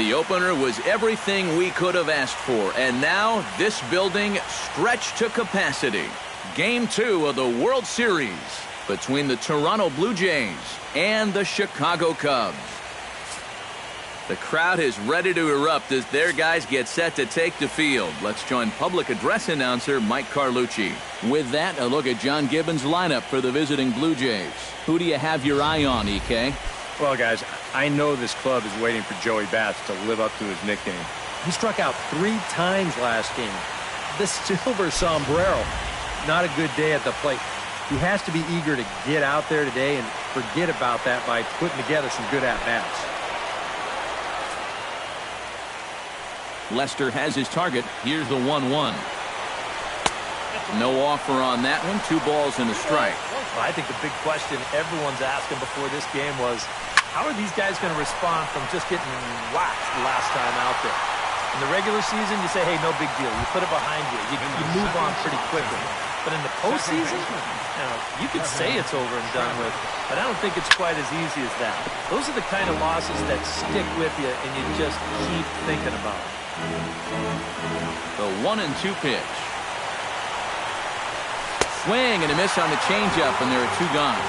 The opener was everything we could have asked for, and now this building stretched to capacity. Game 2 of the World Series between the Toronto Blue Jays and the Chicago Cubs. The crowd is ready to erupt as their guys get set to take the field. Let's join public address announcer Mike Carlucci. With that, a look at John Gibbons' lineup for the visiting Blue Jays. Who do you have your eye on, EK? Well, guys, I know this club is waiting for Joey Bats to live up to his nickname. He struck out 3 times last game. The silver sombrero. Not a good day at the plate. He has to be eager to get out there today and forget about that by putting together some good at-bats. Lester has his target. Here's the 1-1. No offer on that one. 2 balls and a strike. Well, I think the big question everyone's asking before this game was, how are these guys going to respond from just getting whacked the last time out there? In the regular season, you say, hey, no big deal. You put it behind you. You move on pretty quickly. But in the postseason, you could say it's over and done with, but I don't think it's quite as easy as that. Those are the kind of losses that stick with you, and you just keep thinking about it. The 1-2 pitch. Swing and a miss on the changeup, and there are 2 gone.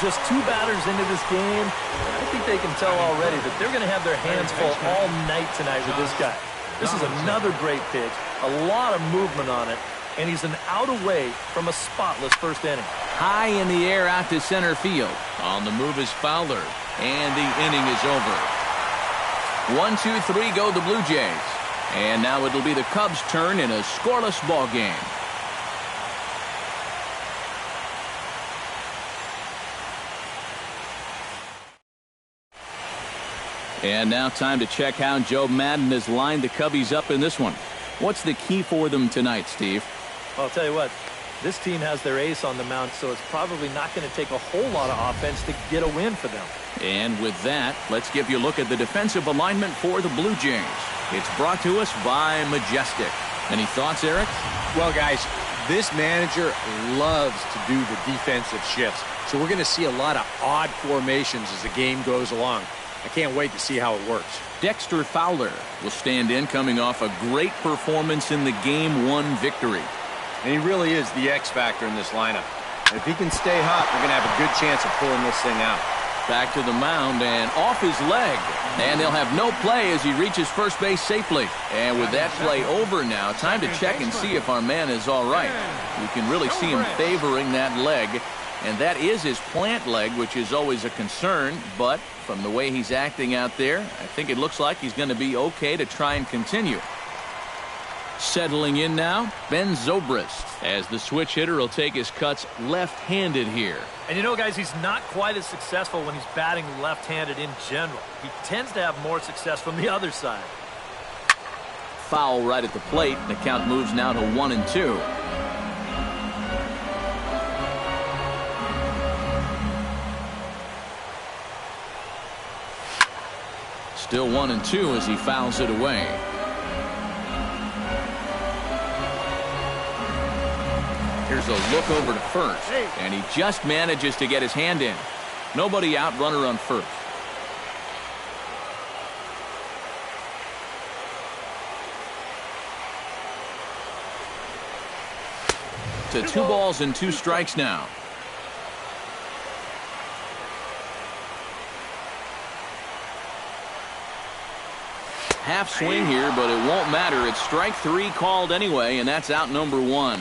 Just 2 batters into this game. I think they can tell already that they're going to have their hands full all night tonight with this guy. This is another great pitch, a lot of movement on it, and he's an out away from a spotless first inning. High in the air out to center field. On the move is Fowler, and the inning is over. 1, 2, 3 go the Blue Jays. And now it'll be the Cubs' turn in a scoreless ball game. And now time to check how Joe Madden has lined the Cubbies up in this one. What's the key for them tonight, Steve? Well, I'll tell you what. This team has their ace on the mound, so it's probably not going to take a whole lot of offense to get a win for them. And with that, let's give you a look at the defensive alignment for the Blue Jays. It's brought to us by Majestic. Any thoughts, Eric? Well, guys, this manager loves to do the defensive shifts. So we're going to see a lot of odd formations as the game goes along. I can't wait to see how it works. Dexter Fowler will stand in coming off a great performance in the Game 1 victory. And he really is the X factor in this lineup. And if he can stay hot, they're going to have a good chance of pulling this thing out. Back to the mound and off his leg. And they'll have no play as he reaches first base safely. And with that play over now, time to check and see if our man is all right. You can really see him favoring that leg. And that is his plant leg, which is always a concern. But from the way he's acting out there, I think it looks like he's going to be okay to try and continue. Settling in now, Ben Zobrist, as the switch hitter will take his cuts left-handed here. And you know, guys, he's not quite as successful when he's batting left-handed in general. He tends to have more success from the other side. Foul right at the plate. The count moves now to 1-2. Still 1-2 as he fouls it away. Here's a look over to first, and he just manages to get his hand in. Nobody out, runner on first. To 2 balls and 2 strikes now. Half swing here, but it won't matter. It's strike 3 called anyway, and that's out number 1.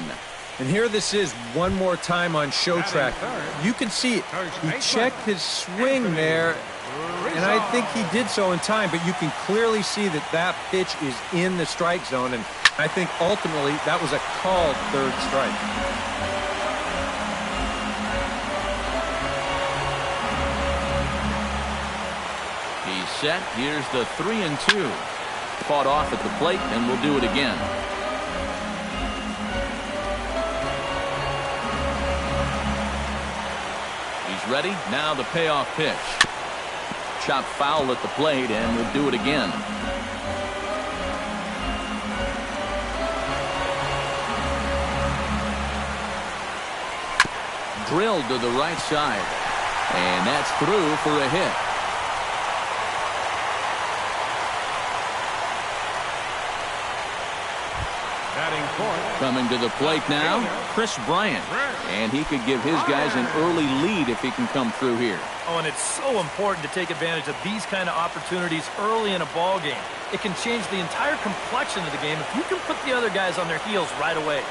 And here this is one more time on show track. You can see it. He checked his swing there, and I think he did so in time, but you can clearly see that that pitch is in the strike zone, and I think ultimately that was a called 3rd strike. He's set. Here's the 3-2. Caught off at the plate, and we'll do it again. Ready? Now the payoff pitch. Chop foul at the plate, and we'll do it again. Drilled to the right side. And that's through for a hit. Coming to the plate now, Chris Bryant. And he could give his guys an early lead if he can come through here. Oh, and it's so important to take advantage of these kind of opportunities early in a ball game. It can change the entire complexion of the game if you can put the other guys on their heels right away.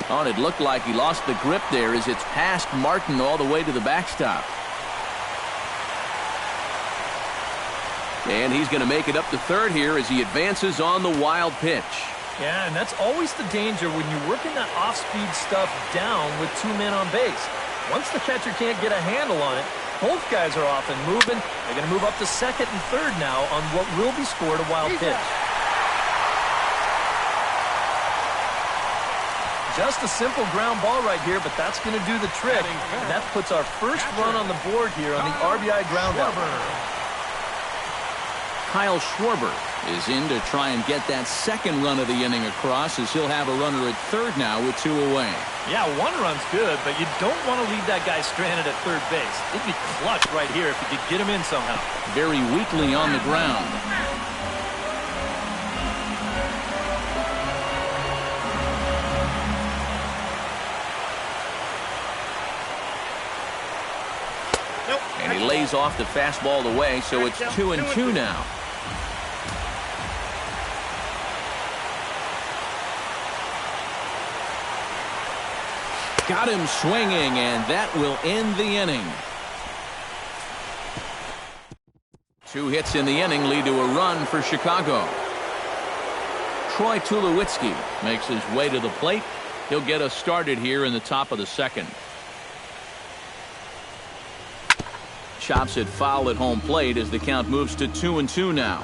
Oh, and it looked like he lost the grip there as it's past Martin all the way to the backstop. And he's going to make it up to third here as he advances on the wild pitch. Yeah, and that's always the danger when you're working that off-speed stuff down with two men on base. Once the catcher can't get a handle on it, both guys are off and moving. They're going to move up to second and third now on what will be scored a wild pitch. Just a simple ground ball right here, but that's going to do the trick. And that puts our first run on the board here on the RBI groundout. Kyle Schwarber is in to try and get that second run of the inning across as he'll have a runner at third now with two away. Yeah, one run's good, but you don't want to leave that guy stranded at third base. It'd be clutch right here if you could get him in somehow. Very weakly on the ground. And he lays off the fastball away, so it's 2-2 now. Got him swinging, and that will end the inning. 2 hits in the inning lead to a run for Chicago. Troy Tulowitzki makes his way to the plate. He'll get us started here in the top of the second. Chops it foul at home plate as the count moves to 2-2 now.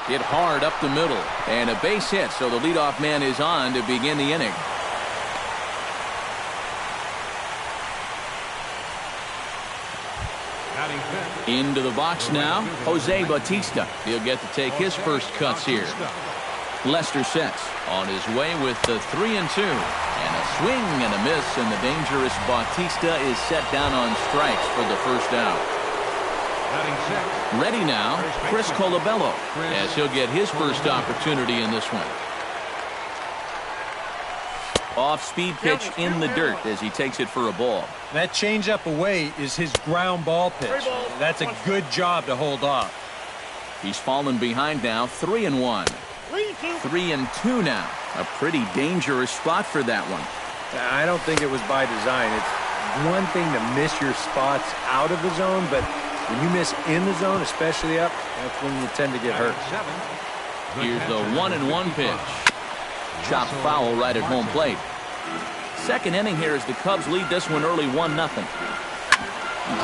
Hit hard up the middle, and a base hit, so the leadoff man is on to begin the inning. Into the box now, Jose Bautista. He'll get to take his first cuts here. Lester sets on his way with the 3-2. And a swing and a miss, and the dangerous Bautista is set down on strikes for the first out. Ready now, Chris Colabello, as he'll get his first opportunity in this one. Off-speed pitch in the dirt as he takes it for a ball. That changeup away is his ground ball pitch. That's a good job to hold off. He's fallen behind now, 3-1. 3-2 now. A pretty dangerous spot for that one. I don't think it was by design. It's one thing to miss your spots out of the zone, but when you miss in the zone, especially up, that's when you tend to get hurt. Here's the 1-1 pitch. Chopped foul right at home plate. Second inning here as the Cubs lead this one early 1-0.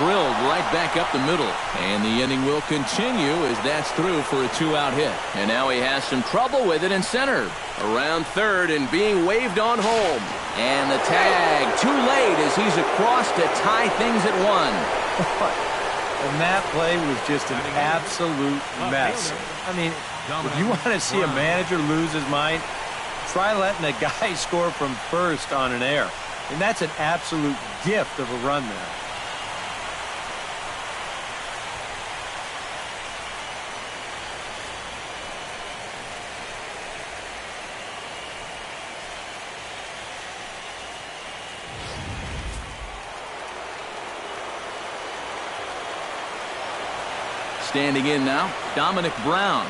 Drilled right back up the middle. And the inning will continue as that's through for a 2-out hit. And now he has some trouble with it in center. Around third and being waved on home. And the tag too late as he's across to tie things at 1. And that play was just an absolute mess. I mean, if you want to see a manager lose his mind, try letting a guy score from first on an error. And that's an absolute gift of a run there. Standing in now, Dominic Brown.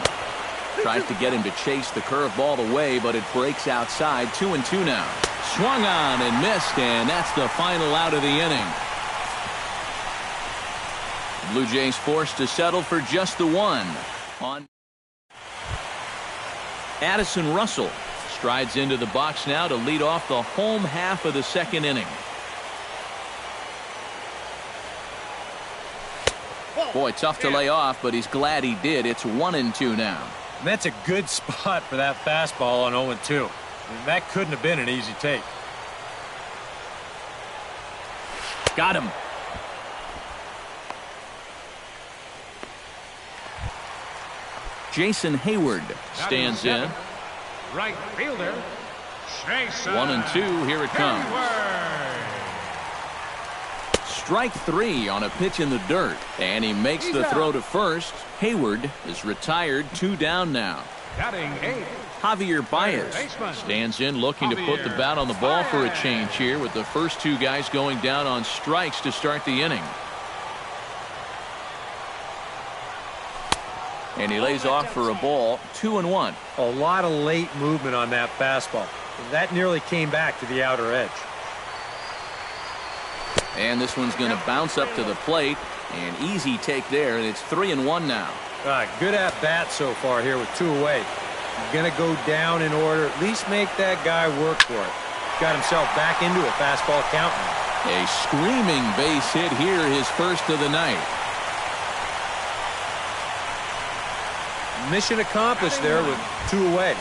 Tries to get him to chase the curveball away, but it breaks outside. 2-2 now. Swung on and missed, and that's the final out of the inning. Blue Jays forced to settle for just the one. On Addison Russell strides into the box now to lead off the home half of the second inning. Boy, tough to lay off, but he's glad he did. It's 1-2 now. And that's a good spot for that fastball on 0-2. And that couldn't have been an easy take. Got him. Jason Hayward stands in. Right fielder, Jason 1-2. Here it comes. Strike 3 on a pitch in the dirt. And he makes the throw to first. Hayward is retired, 2 down now. Batting 8. Javier Baez stands in looking to put the bat on the ball for a change here with the first 2 guys going down on strikes to start the inning. And he lays off for a ball, 2-1. A lot of late movement on that fastball. That nearly came back to the outer edge. And this one's going to bounce up to the plate. An easy take there, and it's 3-1 now. Good at bat so far here with 2 away. He's going to go down in order, at least make that guy work for it. Got himself back into a fastball count now. A screaming base hit here, his first of the night. Mission accomplished there with 2 away.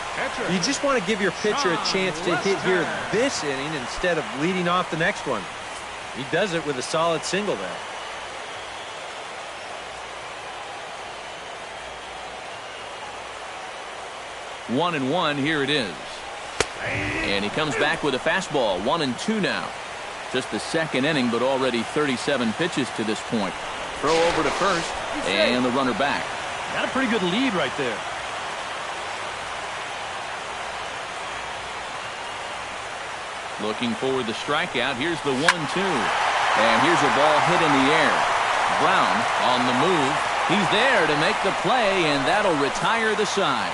You just want to give your pitcher a chance to hit here this inning instead of leading off the next one. He does it with a solid single there. One and one, here it is. And he comes back with a fastball, 1-2 now. Just the second inning, but already 37 pitches to this point. Throw over to first, and the runner back. Got a pretty good lead right there. Looking for the strikeout. Here's the 1-2. And here's a ball hit in the air. Brown on the move. He's there to make the play, and that'll retire the side.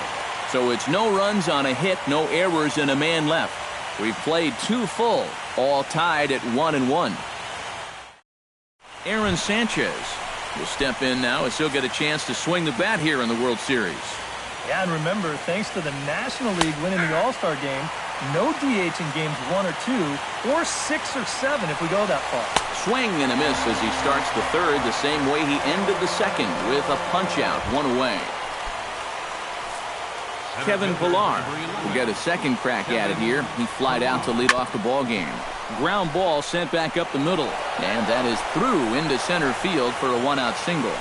So it's no runs on a hit, no errors, and a man left. We've played 2 full, all tied at 1-1. Aaron Sanchez will step in now as he'll get a chance to swing the bat here in the World Series. Yeah, and remember, thanks to the National League winning the All-Star game, no DH in games 1 or 2, or 6 or 7 if we go that far. Swing and a miss as he starts the third the same way he ended the second with a punch-out, 1 away. Kevin Pillar will get a second crack at it here. He flied out to lead off the ball game. Ground ball sent back up the middle, and that is through into center field for a 1-out single.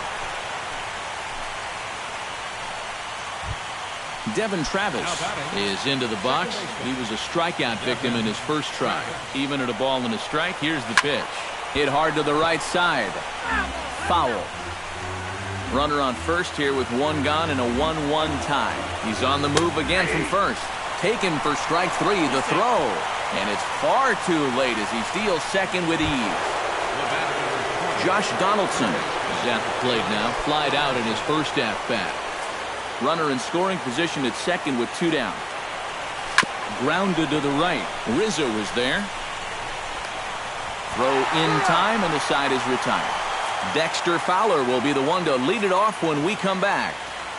Devin Travis is into the box. He was a strikeout victim in his first try. Even at a ball and a strike, here's the pitch. Hit hard to the right side. Foul. Runner on first here with 1 gone and a 1-1 tie. He's on the move again from first. Taken for strike 3, the throw. And it's far too late as he steals second with ease. Josh Donaldson is at the plate now. Flied out in his first at-bat. Runner in scoring position at second with 2 down. Grounded to the right. Rizzo is there. Throw in time, and the side is retired. Dexter Fowler will be the one to lead it off when we come back.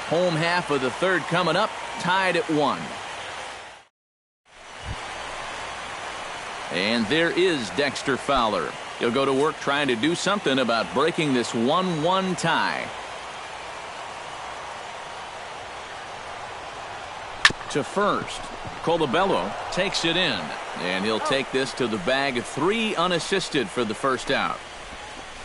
Home half of the third coming up, tied at 1. And there is Dexter Fowler. He'll go to work trying to do something about breaking this 1-1 tie. To first. Colabello takes it in, and he'll take this to the bag. 3 unassisted for the first out.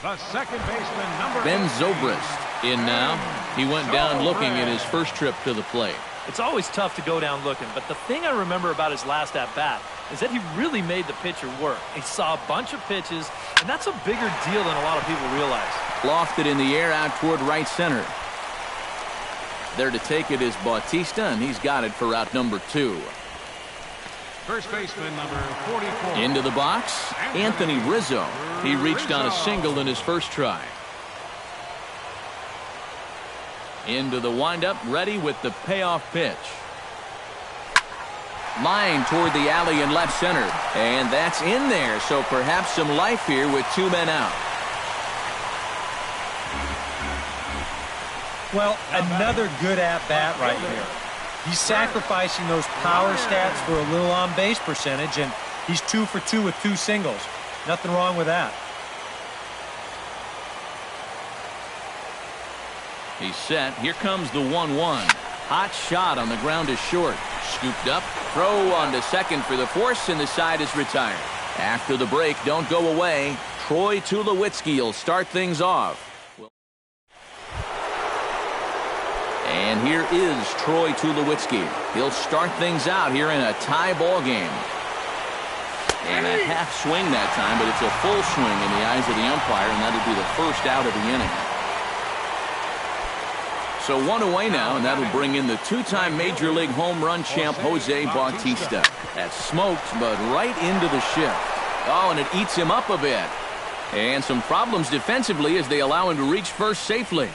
The second baseman, number Ben Zobrist in now. He went down looking at his first trip to the plate. It's always tough to go down looking, but the thing I remember about his last at-bat is that he really made the pitcher work. He saw a bunch of pitches, and that's a bigger deal than a lot of people realize. Lofted in the air out toward right center. There to take it is Bautista, and he's got it for out number 2. First baseman, number 44. Into the box, Anthony Rizzo. He reached on a single in his first try. Into the windup, ready with the payoff pitch. Line toward the alley in left center, and that's in there, so perhaps some life here with 2 men out. Well, another good at-bat right here. He's sacrificing those power stats for a little on-base percentage, and he's 2 for 2 with 2 singles. Nothing wrong with that. He's set. Here comes the 1-1. Hot shot on the ground is short. Scooped up. Throw on to second for the force, and the side is retired. After the break, don't go away. Troy Tulowitzki will start things off. And here is Troy Tulowitzki. He'll start things out here in a tie ball game. And a half swing that time, but it's a full swing in the eyes of the umpire, and that'll be the first out of the inning. So one away now, and that'll bring in the two-time Major League home run champ Jose Bautista. That's smoked, but right into the shift. Oh, and it eats him up a bit. And some problems defensively as they allow him to reach first safely.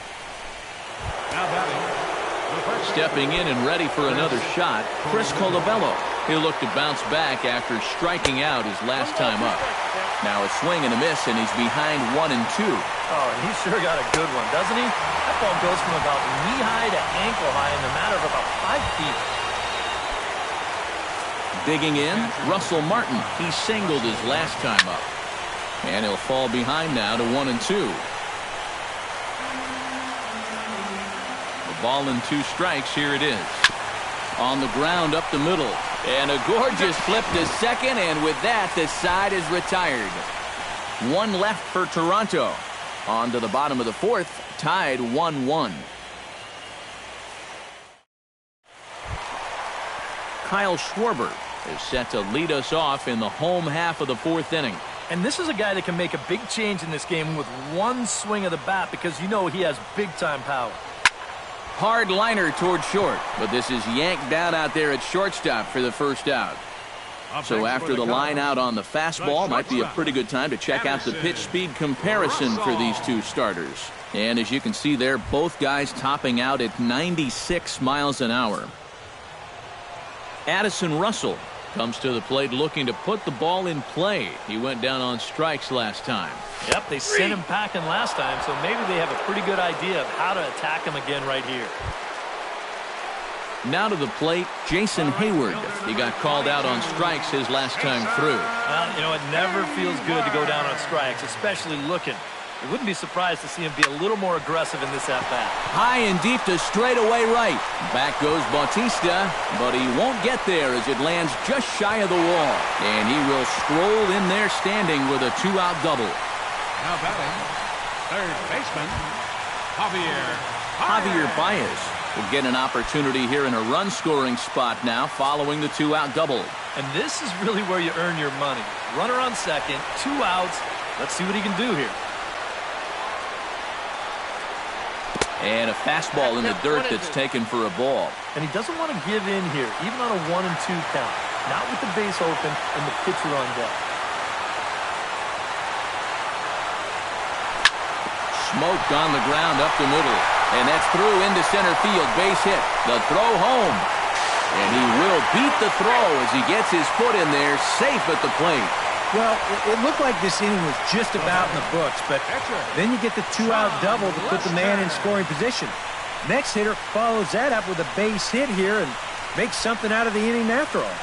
Stepping in and ready for another shot, Chris Colabello. He'll look to bounce back after striking out his last time up. Now a swing and a miss, and he's behind 1-2. Oh, and he sure got a good one, doesn't he? That ball goes from about knee-high to ankle-high in a matter of about 5 feet. Digging in, Russell Martin. He singled his last time up. And he'll fall behind now to 1-2. A ball and 2 strikes. Here it is. On the ground up the middle. And a gorgeous flip to second, and with that, the side is retired. 1 left for Toronto. On to the bottom of the 4th, tied 1-1. Kyle Schwarber is set to lead us off in the home half of the 4th inning. And this is a guy that can make a big change in this game with 1 swing of the bat, because you know he has big-time power. Hard liner toward short, but this is yanked down out there at shortstop for the first out. So after the line out on the fastball, might be a pretty good time to check out the pitch speed comparison for these two starters. And as you can see there, both guys topping out at 96 miles an hour. Addison Russell comes to the plate looking to put the ball in play. He went down on strikes last time. Yep, they sent him packing last time, so maybe they have a pretty good idea of how to attack him again right here. Now to the plate, Jason Hayward. He got called out on strikes his last time through. Well, you know, it never feels good to go down on strikes, especially looking. I wouldn't be surprised to see him be a little more aggressive in this at-bat. High and deep to straightaway right. Back goes Bautista, but he won't get there as it lands just shy of the wall. And he will stroll in there standing with a 2-out double. Now batting, third baseman, Javier Baez will get an opportunity here in a run-scoring spot now following the 2-out double. And this is really where you earn your money. Runner on second, 2 outs. Let's see what he can do here. And a fastball in the dirt that's taken for a ball. And he doesn't want to give in here, even on a 1-2 count. Not with the base open and the pitcher on deck. Smoked on the ground up the middle. And that's through into center field. Base hit. The throw home. And he will beat the throw as he gets his foot in there, safe at the plate. Well, it looked like this inning was just about in the books, but then you get the 2-out double to put the man in scoring position. Next hitter follows that up with a base hit here and makes something out of the inning after all.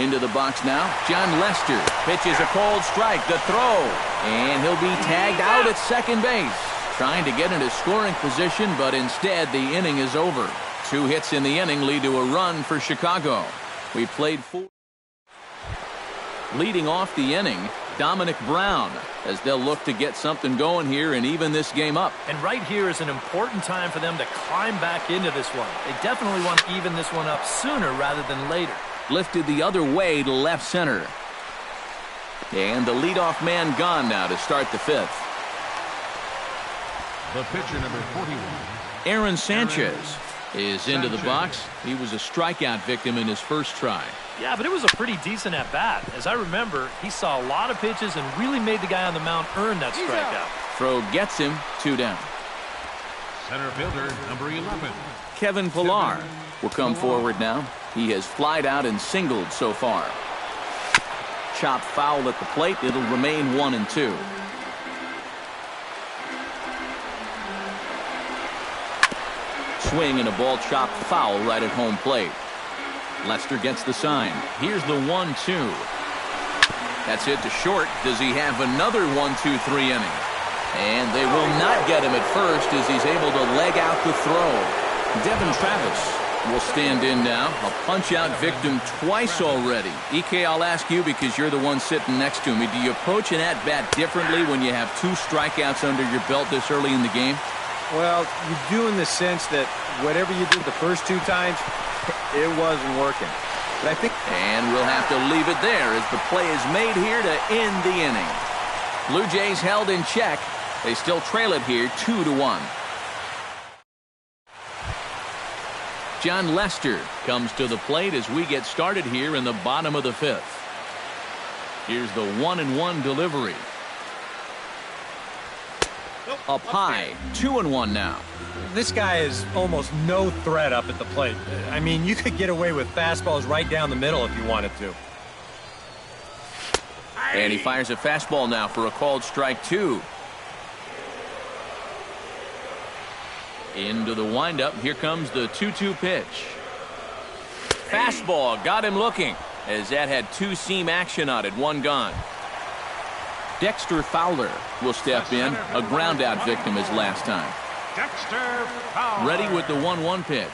Into the box now, John Lester pitches a cold strike, the throw, and he'll be tagged out at second base. Trying to get into scoring position, but instead the inning is over. 2 hits in the inning lead to a run for Chicago. We played 4. Leading off the inning, Dominic Brown, as they'll look to get something going here and even this game up. And right here is an important time for them to climb back into this one. They definitely want to even this one up sooner rather than later. Lifted the other way to left center. And the leadoff man gone now to start the 5th. the pitcher, number 41. Aaron Sanchez is into the box. He was a strikeout victim in his first try. Yeah, but it was a pretty decent at-bat. As I remember, he saw a lot of pitches and really made the guy on the mound earn that strikeout. Throw gets him, 2 down. Center fielder, number 11. Kevin Pillar will come forward now. He has flied out and singled so far. Chop foul at the plate. It'll remain 1-2. Swing and a ball chopped foul right at home plate. Lester gets the sign. Here's the 1-2. That's it to short. Does he have another 1-2-3 inning? And they will not get him at first as he's able to leg out the throw. Devin Travis will stand in now. A punch-out victim twice already. EK, I'll ask you because you're the one sitting next to me. Do you approach an at-bat differently when you have 2 strikeouts under your belt this early in the game? Well, you do in the sense that whatever you did the first 2 times, it wasn't working. But I think... And we'll have to leave it there as the play is made here to end the inning. Blue Jays held in check. They still trail it here 2-1. John Lester comes to the plate as we get started here in the bottom of the 5th. Here's the 1-1 delivery. Up high, 2-1 now. This guy is almost no threat up at the plate. I mean, you could get away with fastballs right down the middle if you wanted to. And he fires a fastball now for a called strike 2. Into the windup. Here comes the 2-2 pitch. Fastball got him looking as that had 2 seam action on it. 1 gone. Dexter Fowler will step in. A ground out victim as last time. Dexter Fowler. Ready with the 1-1 pitch.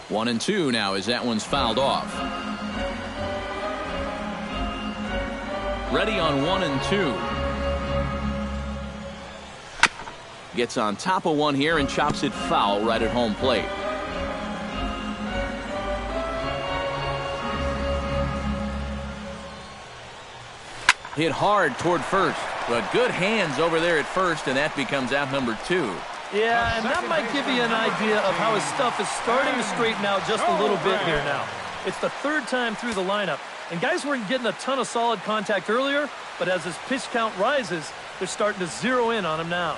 1-2 now as that one's fouled off. Ready on 1-2. Gets on top of one here and chops it foul right at home plate. Hit hard toward first, but good hands over there at first, and that becomes out number 2. Yeah, and that might give you an idea of how his stuff is starting to straighten out just a little bit here now. It's the 3rd time through the lineup, and guys weren't getting a ton of solid contact earlier, but as his pitch count rises, they're starting to zero in on him now.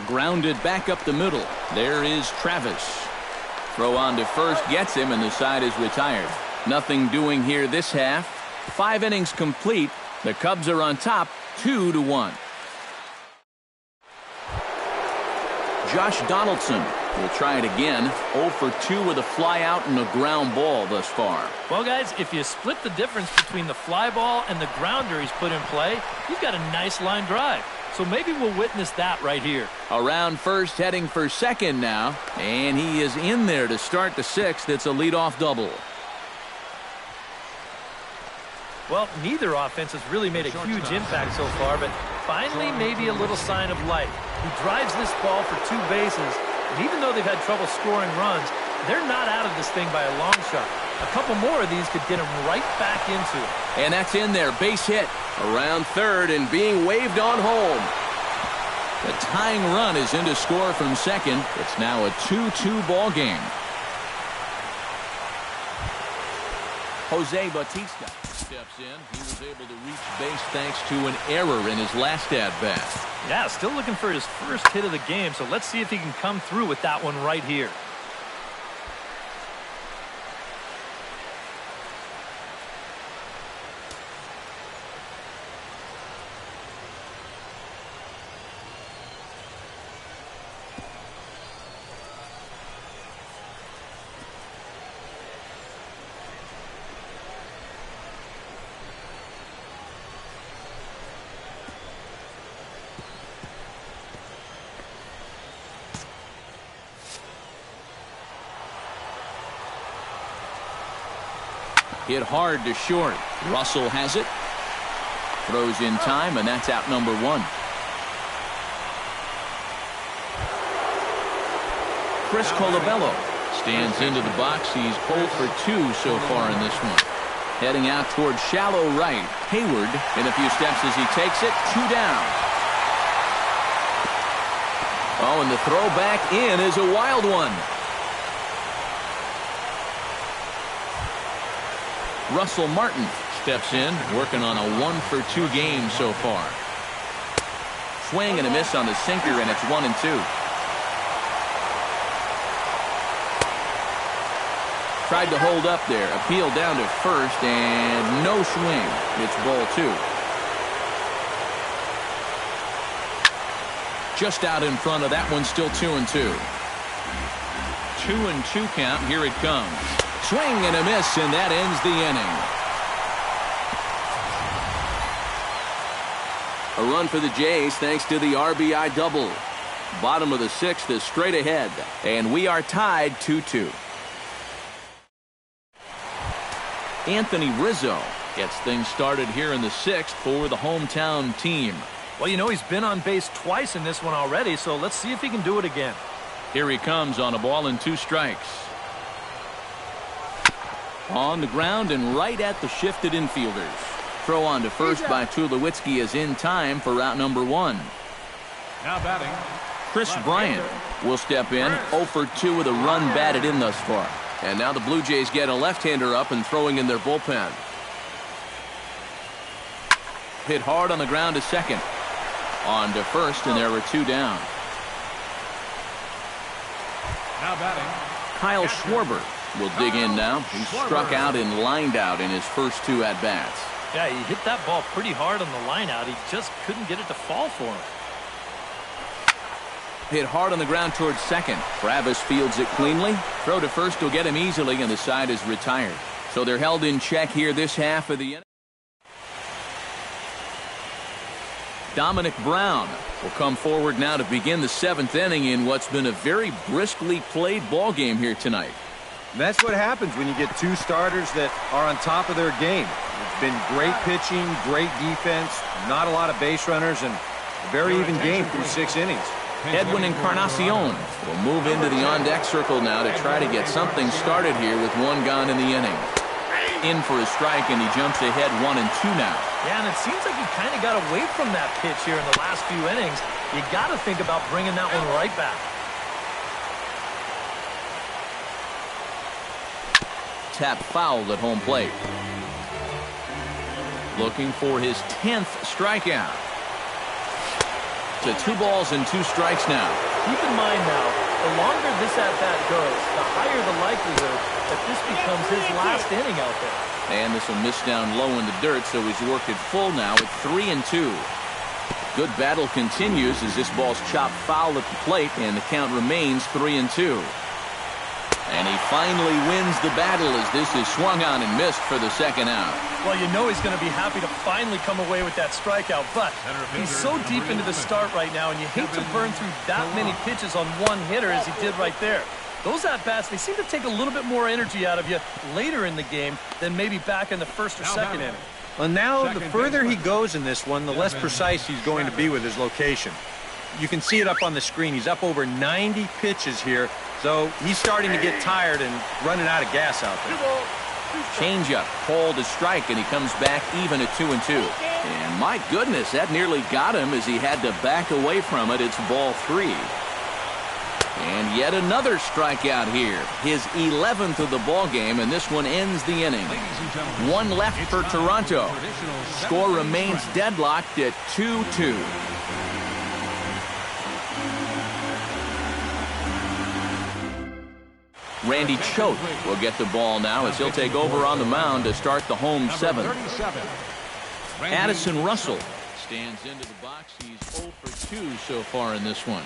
Grounded back up the middle. There is Travis. Throw on to first gets him, and the side is retired. Nothing doing here this half. 5 innings complete. The Cubs are on top 2-1. Josh Donaldson will try it again. 0 for 2 with a fly out and a ground ball thus far. Well, guys, if you split the difference between the fly ball and the grounder he's put in play, you've got a nice line drive. So maybe we'll witness that right here. Around first, heading for second now. And he is in there to start the 6th. It's a leadoff double. Well, neither offense has really made a huge impact so far, but finally maybe a little sign of life. He drives this ball for 2 bases, and even though they've had trouble scoring runs, they're not out of this thing by a long shot. A couple more of these could get him right back into it. And that's in there, base hit. Around third and being waved on home. The tying run is in to score from second. It's now a 2-2 ball game. Jose Bautista steps in. He was able to reach base thanks to an error in his last at-bat. Yeah, still looking for his first hit of the game, so let's see if he can come through with that one right here. Hit hard to short. Russell has it. Throws in time, and that's out number 1. Chris Colabello stands into the box. He's 0 for 2 so far in this one. Heading out toward shallow right. Hayward in a few steps as he takes it. 2 down. Oh, and the throw back in is a wild one. Russell Martin steps in, working on a 1 for 2 game so far. Swing and a miss on the sinker, and it's 1-2. Tried to hold up there, appealed down to first, and no swing. It's ball 2. Just out in front of that one, still 2-2. 2-2 count. Here it comes. Swing and a miss, and that ends the inning. A run for the Jays thanks to the RBI double. Bottom of the 6th is straight ahead, and we are tied 2-2. Anthony Rizzo Gets things started here in the 6th for the hometown team. Well, you know, he's been on base twice in this one already, so let's see if he can do it again. Here he comes on a ball and 2 strikes. On the ground and right at the shifted infielders. Throw on to first by Tulowitzki is in time for route number 1. Now batting, Chris Bryant will step in, 0 for 2 with a run batted in thus far. And now the Blue Jays get a left-hander up and throwing in their bullpen. Hit hard on the ground to second. On to first, and there were 2 down. now batting, Kyle Schwarber will dig in now. He struck out and lined out in his first 2 at-bats. Yeah, he hit that ball pretty hard on the line out. He just couldn't get it to fall for him. Hit hard on the ground towards second. Travis fields it cleanly. Throw to first will get him easily, and the side is retired. So they're held in check here this half of the inning. Dominic Brown will come forward now to begin the 7th inning in what's been a very briskly played ball game here tonight. That's what happens when you get 2 starters that are on top of their game. It's been great pitching, great defense, not a lot of base runners, and a very even game through 6 innings. Edwin Encarnacion will move into the on-deck circle now to try to get something started here with 1 gone in the inning. In for a strike, and he jumps ahead 1 and 2 now. Yeah, and it seems like he kind of got away from that pitch here in the last few innings. You got to think about bringing that one right back. Tap fouled at home plate. Looking for his 10th strikeout. To 2 balls and 2 strikes now. Keep in mind now, the longer this at-bat goes, the higher the likelihood that this becomes his last inning out there. And this will miss down low in the dirt, so he's worked it full now at 3 and 2. Good battle continues as this ball's chopped foul at the plate, and the count remains 3 and 2. And he finally wins the battle as this is swung on and missed for the 2nd out. Well, you know he's going to be happy to finally come away with that strikeout, but he's so deep into the start right now, and you hate to burn through that many pitches on one hitter as he did right there. Those at-bats, they seem to take a little bit more energy out of you later in the game than maybe back in the 1st or 2nd inning. Well, now the further he goes in this one, the less precise he's going to be with his location. You can see it up on the screen. He's up over 90 pitches here, so he's starting to get tired and running out of gas out there. Changeup, called a strike, and he comes back even at 2 and 2. And my goodness, that nearly got him as he had to back away from it. It's ball 3. And yet another strikeout here. His 11th of the ball game, and this one ends the inning. 1 left for Toronto. Score remains deadlocked at 2-2. Randy Choate will get the ball now as he'll take over on the mound to start the home 7th. Addison Russell stands into the box. He's 0 for 2 so far in this one.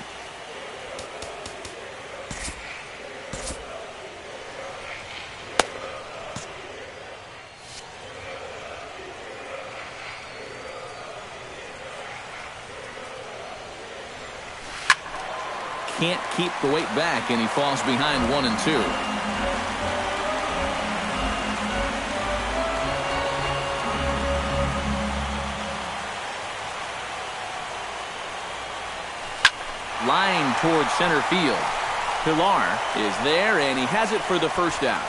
Can't keep the weight back, and he falls behind 1 and 2. Line towards center field. Pilar is there, and he has it for the 1st out.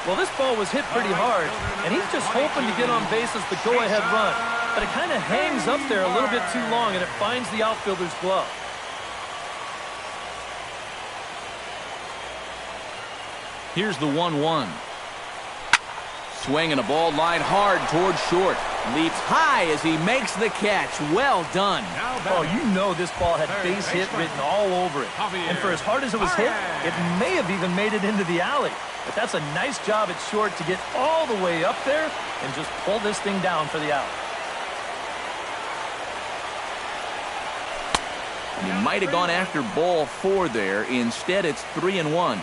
Well, this ball was hit pretty hard, and he's just hoping to get on base as the go-ahead run. But it kind of hangs up there a little bit too long, and it finds the outfielder's glove. Here's the 1-1. Swinging a ball line hard towards short. Leaps high as he makes the catch. Well done. Oh, you know this ball had base hit written all over it. And for as hard as it was hit, it may have even made it into the alley. But that's a nice job at short to get all the way up there and just pull this thing down for the out. And he might have gone after ball 4 there. Instead, it's 3 and 1.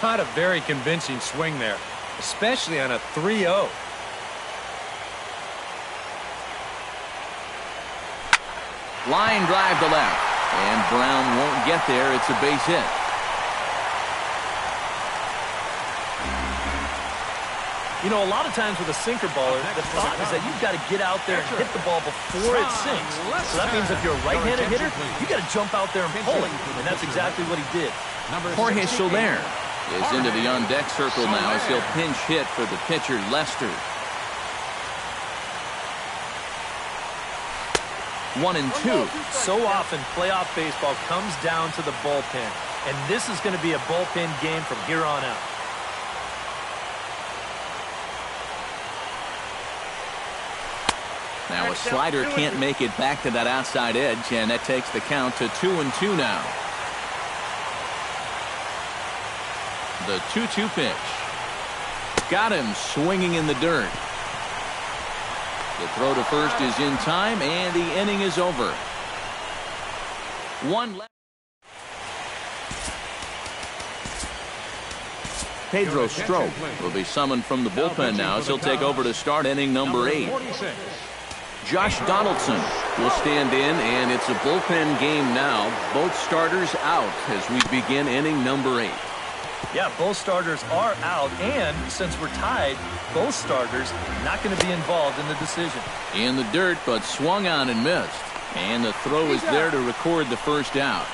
Not a very convincing swing there, especially on a 3-0. Line drive to left, and Brown won't get there. It's a base hit. You know, a lot of times with a sinker baller, the thought is that you've got to get out there and hit the ball before it sinks. So that means if you're a right-handed hitter, you got to jump out there and pull it. And that's exactly what he did. Jorge Soler is into the on-deck circle now as he'll pinch hit for the pitcher, Lester. 1-2. So often, playoff baseball comes down to the bullpen. And this is going to be a bullpen game from here on out. Now a slider can't make it back to that outside edge, and that takes the count to 2-2 now. The 2-2 pitch. Got him swinging in the dirt. The throw to first is in time, and the inning is over. One left. Pedro Strop will be summoned from the bullpen now as he'll take over to start inning number 8. Josh Donaldson will stand in, and it's a bullpen game now. Both starters out as we begin inning number 8. Yeah, both starters are out, and since we're tied, both starters not going to be involved in the decision. In the dirt, but swung on and missed. And the throw is there to record the first out.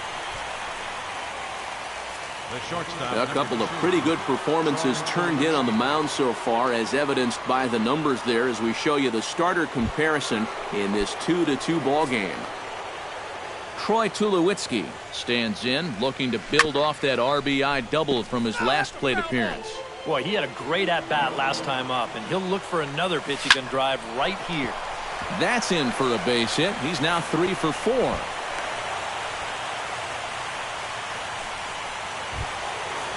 A couple of pretty good performances turned in on the mound so far, as evidenced by the numbers there as we show you the starter comparison in this 2-2 ball game. Troy Tulowitzki stands in, looking to build off that RBI double from his last plate appearance. Boy, he had a great at-bat last time up, and he'll look for another pitch he can drive right here. That's in for a base hit. He's now 3 for 4.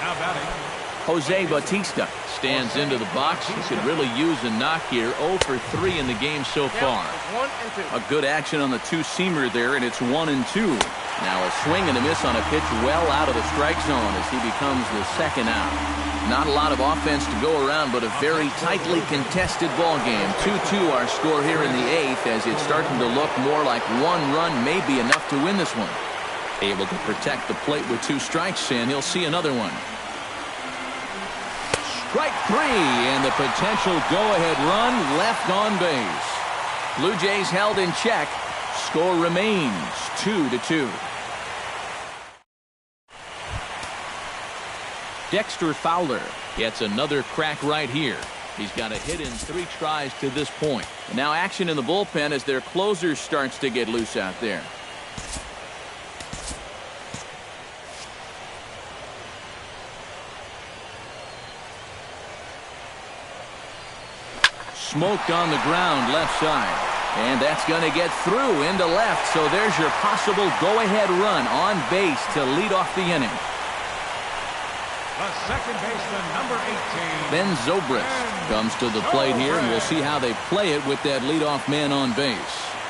Now batting. Jose Bautista stands into the box. He could really use a knock here. 0 for 3 in the game so far. A good action on the two-seamer there, and it's 1-2. Now a swing and a miss on a pitch well out of the strike zone as he becomes the second out. Not a lot of offense to go around, but a very tightly contested ball game. 2-2 our score here in the 8th, as it's starting to look more like one run may be enough to win this one. Able to protect the plate with 2 strikes, and he'll see another one. Strike 3, and the potential go-ahead run left on base. Blue Jays held in check. Score remains 2-2. Dexter Fowler gets another crack right here. He's got a hit in 3 tries to this point. And now action in the bullpen as their closer starts to get loose out there. Smoked on the ground left side. And that's going to get through into left. So there's your possible go-ahead run on base to lead off the inning. The second baseman, number 18. Ben Zobrist comes to the plate here, and we'll see how they play it with that leadoff man on base.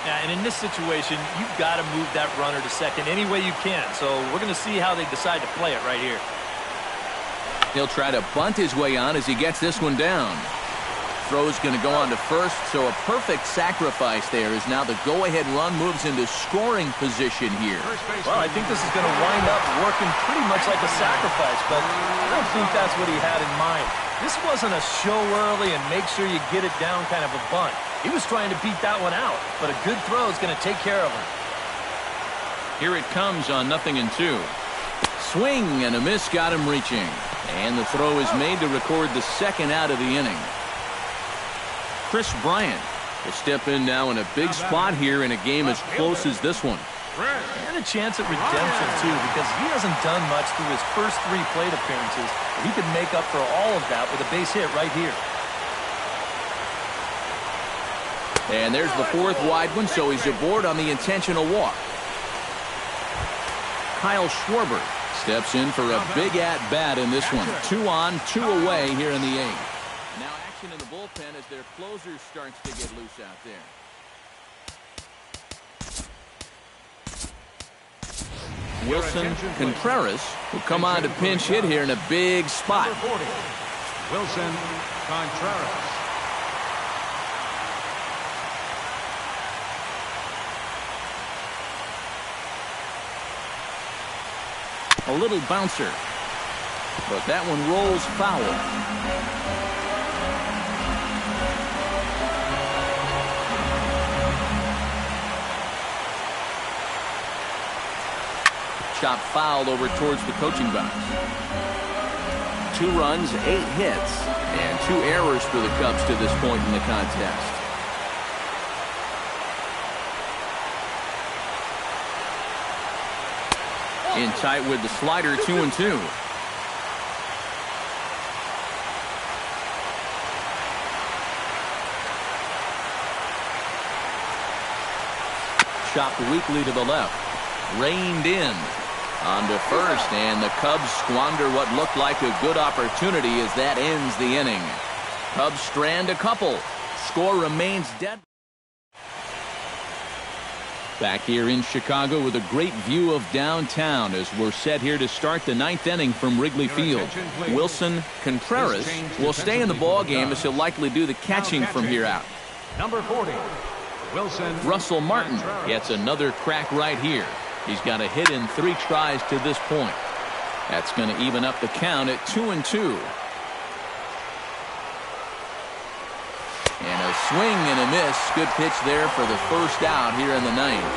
Yeah, and in this situation, you've got to move that runner to second any way you can. So we're going to see how they decide to play it right here. He'll try to bunt his way on as he gets this one down. Throw's going to go on to first, so a perfect sacrifice there as now the go-ahead run moves into scoring position here. Well, I think this is going to wind up working pretty much like a sacrifice, but I don't think that's what he had in mind. This wasn't a show early and make sure you get it down kind of a bunt. He was trying to beat that one out, but a good throw is going to take care of him. Here it comes on 0-2. Swing and a miss got him reaching. And the throw is made to record the second out of the inning. Chris Bryant will step in now in a big spot here in a game as close as this one. And a chance at redemption, too, because he hasn't done much through his first 3 plate appearances. He could make up for all of that with a base hit right here. And there's the 4th wide one, so he's aboard on the intentional walk. Kyle Schwarber steps in for a big at-bat in this one. 2 on, 2 away here in the 8th. Now action in the bullpen as their closer starts to get loose out there. Wilson Contreras will come on to pinch hit here in a big spot. Wilson Contreras. A little bouncer, but that one rolls foul. shortstop foul over towards the coaching box. 2 runs, 8 hits, and 2 errors for the Cubs to this point in the contest. In tight with the slider, 2-2. Chopped weakly to the left. Reined in. On to first, and the Cubs squander what looked like a good opportunity as that ends the inning. Cubs strand a couple. Score remains dead. Back here in Chicago with a great view of downtown as we're set here to start the 9th inning from Wrigley Field. Wilson Contreras will stay in the ball game as he'll likely do the catching from here out. Number 40, Wilson. Russell Martin gets another crack right here. He's got a hit in 3 tries to this point. That's going to even up the count at 2-2. And a swing and a miss. Good pitch there for the first out here in the 9th.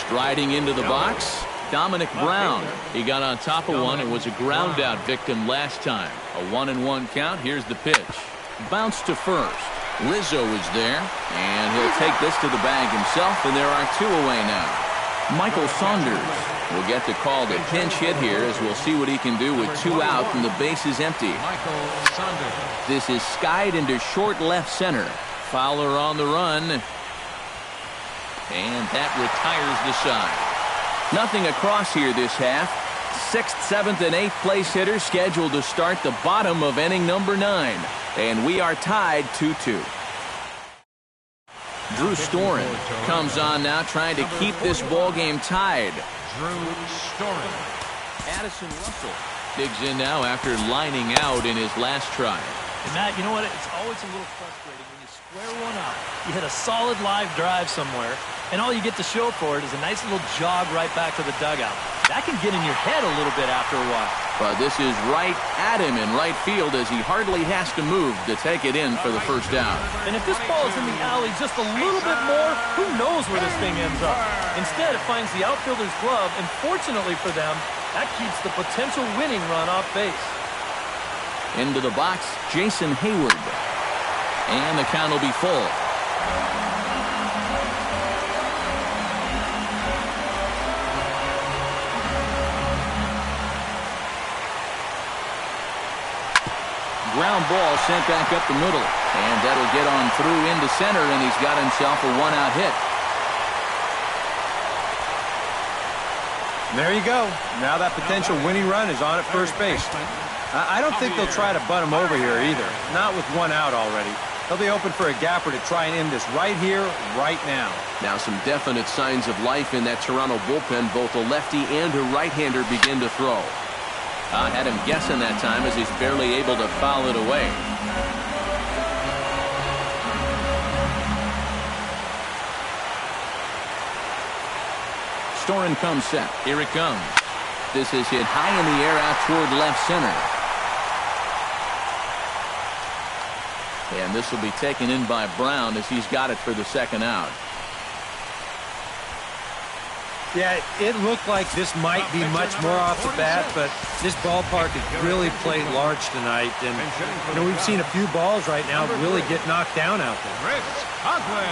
Striding into the box, Dominic Brown. He got on top of one and was a ground out victim last time. A 1-1 count. Here's the pitch. Bounce to first. Rizzo is there, and he'll take this to the bag himself, and there are 2 away now. Michael Saunders will get the call to pinch hit here as we'll see what he can do with 2 out and the base is empty. This is skied into short left center. Fowler on the run, and that retires the side. Nothing across here this half. 6th, 7th, and 8th place hitters scheduled to start the bottom of inning number 9. And we are tied 2-2. Drew Storen comes on now trying to keep this ball game tied. Drew Storen. Addison Russell digs in now after lining out in his last try. And Matt, you know what? It's always a little frustrating when you square one up. You hit a solid live drive somewhere, and all you get to show for it is a nice little jog right back to the dugout. That can get in your head a little bit after a while. But this is right at him in right field as he hardly has to move to take it in for the first out. And if this ball is in the alley just a little bit more, who knows where this thing ends up. Instead, it finds the outfielder's glove, and fortunately for them, that keeps the potential winning run off base. Into the box, Jason Hayward. And the count will be full. Ground ball sent back up the middle. And that'll get on through into center, and he's got himself a 1-out hit. There you go. Now that potential winning run is on at first base. I don't think they'll try to butt him over here either. Not with 1 out already. They'll be open for a gapper to try and end this right here, right now. Now some definite signs of life in that Toronto bullpen. Both a lefty and a right-hander begin to throw. I had him guessing that time as he's barely able to foul it away. Storen comes set. Here it comes. This is hit high in the air out toward left center. And this will be taken in by Brown as he's got it for the 2nd out. Yeah, it looked like this might be much more off the bat, but this ballpark has really played large tonight. And, you know, we've seen a few balls right now really get knocked down out there. Chris Conklin.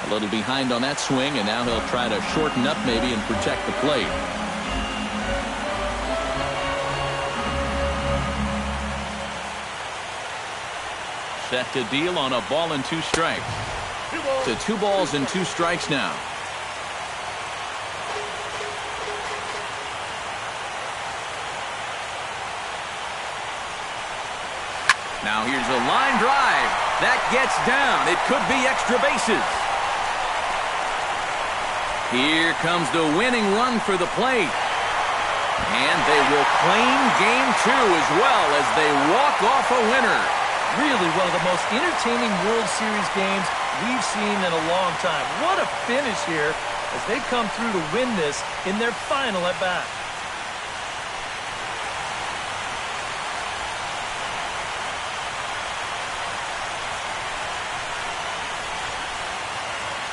A little behind on that swing, and now he'll try to shorten up maybe and protect the plate. Set to deal on a ball and 2 strikes. To 2 balls and 2 strikes now. Now here's a line drive. That gets down. It could be extra bases. Here comes the winning run for the plate. And they will claim game 2 as well as they walk off a winner. Really one of the most entertaining World Series games we've seen in a long time. What a finish here as they come through to win this in their final at bat.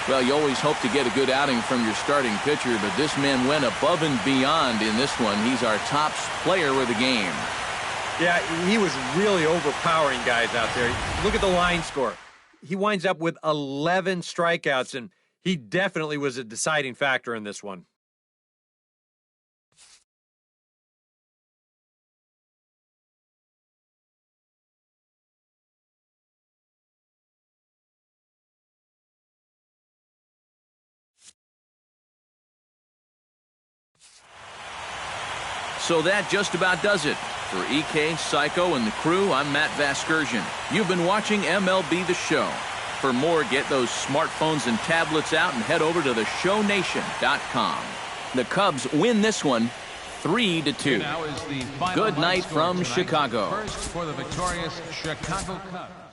Well, you always hope to get a good outing from your starting pitcher, but this man went above and beyond in this one. He's our top player of the game. Yeah, he was really overpowering guys out there. Look at the line score. He winds up with 11 strikeouts, and he definitely was a deciding factor in this one. So that just about does it. For EK, Psycho, and the crew, I'm Matt Vasgersian. You've been watching MLB The Show. For more, get those smartphones and tablets out and head over to theshownation.com. The Cubs win this one 3-2. Now is the final Good high night score from tonight. Chicago. First for the victorious Chicago Cubs.